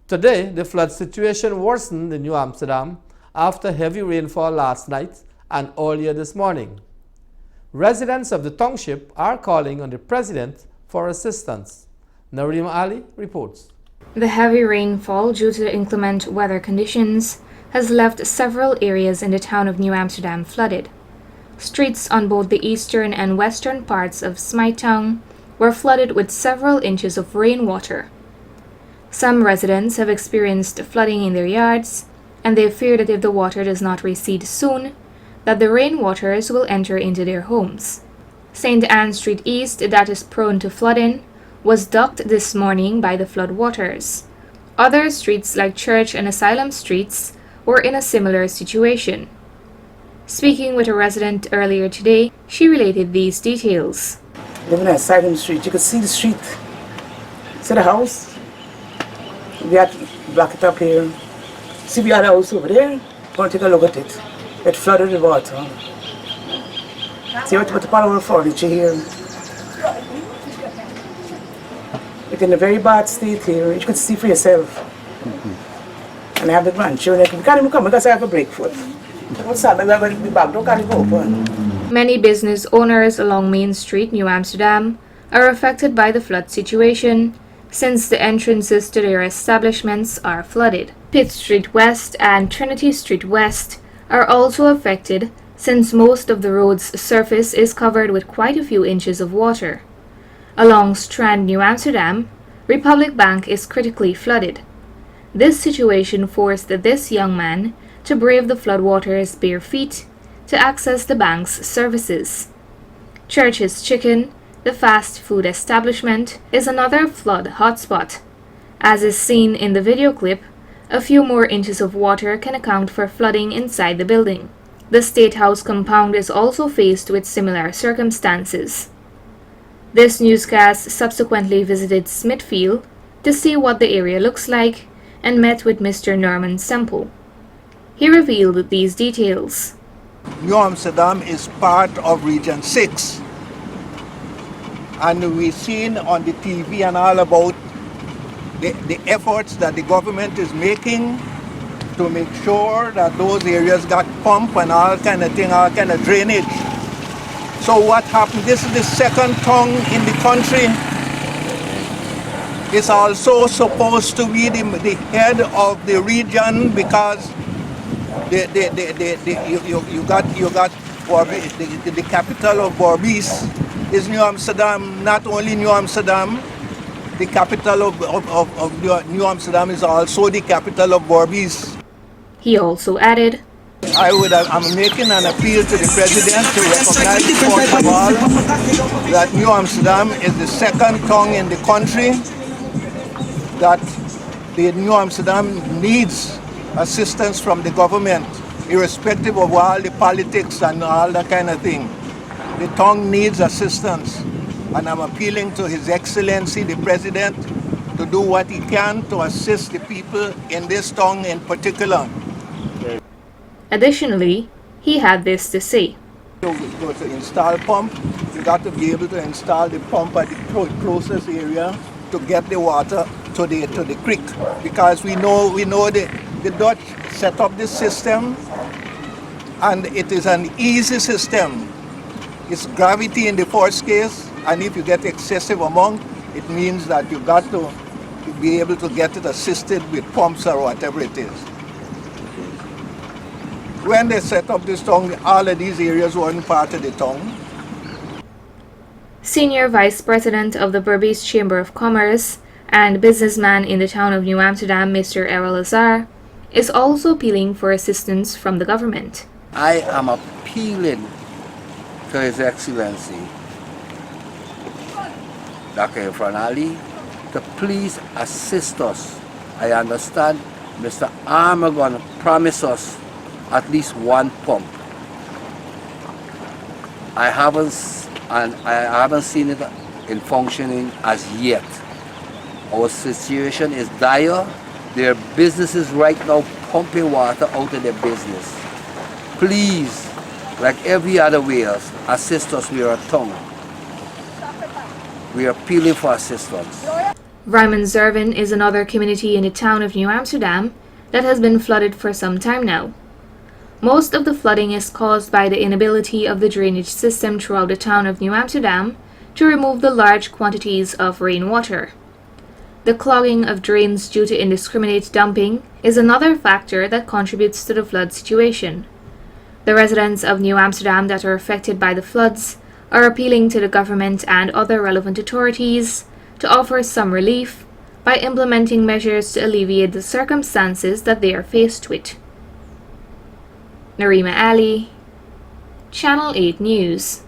Today, the flood situation worsened in New Amsterdam after heavy rainfall last night and earlier this morning. Residents of the township are calling on the president for assistance. Nareem Ali reports. The heavy rainfall due to the inclement weather conditions has left several areas in the town of New Amsterdam flooded. Streets on both the eastern and western parts of Smytown were flooded with several inches of rainwater. Some residents have experienced flooding in their yards, and they fear that if the water does not recede soon, that the rainwaters will enter into their homes. St. Anne Street East, that is prone to flooding, was docked this morning by the floodwaters. Other streets like Church and Asylum Streets were in a similar situation. Speaking with a resident earlier today, she related these details. Living at Asylum Street, you could see the street. See the house? We had to block it up here. See we had a house over there? Go and take a look at it. It flooded with water. See what put all our furniture here. It's in a very bad state here. You can see for yourself. And I have the grandchildren. We can't even come because I have a breakfast. What's that? We're going to be back. Don't carry go open. Many business owners along Main Street, New Amsterdam, are affected by the flood situation since the entrances to their establishments are flooded. Pitt Street West and Trinity Street West are also affected since most of the road's surface is covered with quite a few inches of water. Along Strand, New Amsterdam, Republic Bank is critically flooded. This situation forced this young man to brave the floodwaters bare feet to access the bank's services. Church's Chicken, the fast food establishment, is another flood hotspot. As is seen in the video clip, a few more inches of water can account for flooding inside the building. The State House compound is also faced with similar circumstances. This newscast subsequently visited Smithfield to see what the area looks like and met with Mr. Norman Semple. He revealed these details. New Amsterdam is part of Region 6. And we've seen on the TV and all about the efforts that the government is making to make sure that those areas got pump and all kind of thing, all kind of drainage. So what happened, this is the second tongue in the country. It's also supposed to be the head of the region because you got the capital of Berbice is New Amsterdam. Not only New Amsterdam, the capital of New Amsterdam is also the capital of Berbice. He also added, I'm making an appeal to the president to recognize first of all that New Amsterdam is the second tongue in the country, that the New Amsterdam needs assistance from the government, irrespective of all the politics and all that kind of thing. The tongue needs assistance, and I'm appealing to His Excellency, the President, to do what he can to assist the people in this tongue in particular. Additionally, he had this to say. To install pump, you got to be able to install the pump at the closest area to get the water to the creek, because we know the Dutch set up this system, and it is an easy system. It's gravity in the first case, and if you get excessive amount, it means that you got to be able to get it assisted with pumps or whatever it is. When they set up this tongue, all of these areas weren't part of the tongue. Senior Vice President of the Berbice Chamber of Commerce and businessman in the town of New Amsterdam, Mr. Errol Azar, is also appealing for assistance from the government. I am appealing to His Excellency, Dr. Irfan Ali, to please assist us. I understand Mr. Armagon promised us at least one pump. I haven't seen it in functioning as yet. Our situation is dire. There are businesses right now pumping water out of their business. Please, like every other way else, assist us. We are a tongue. We are appealing for assistance. Rijmenswerven is another community in the town of New Amsterdam that has been flooded for some time now. Most of the flooding is caused by the inability of the drainage system throughout the town of New Amsterdam to remove the large quantities of rainwater. The clogging of drains due to indiscriminate dumping is another factor that contributes to the flood situation. The residents of New Amsterdam that are affected by the floods are appealing to the government and other relevant authorities to offer some relief by implementing measures to alleviate the circumstances that they are faced with. Narima Ali, Channel 8 News.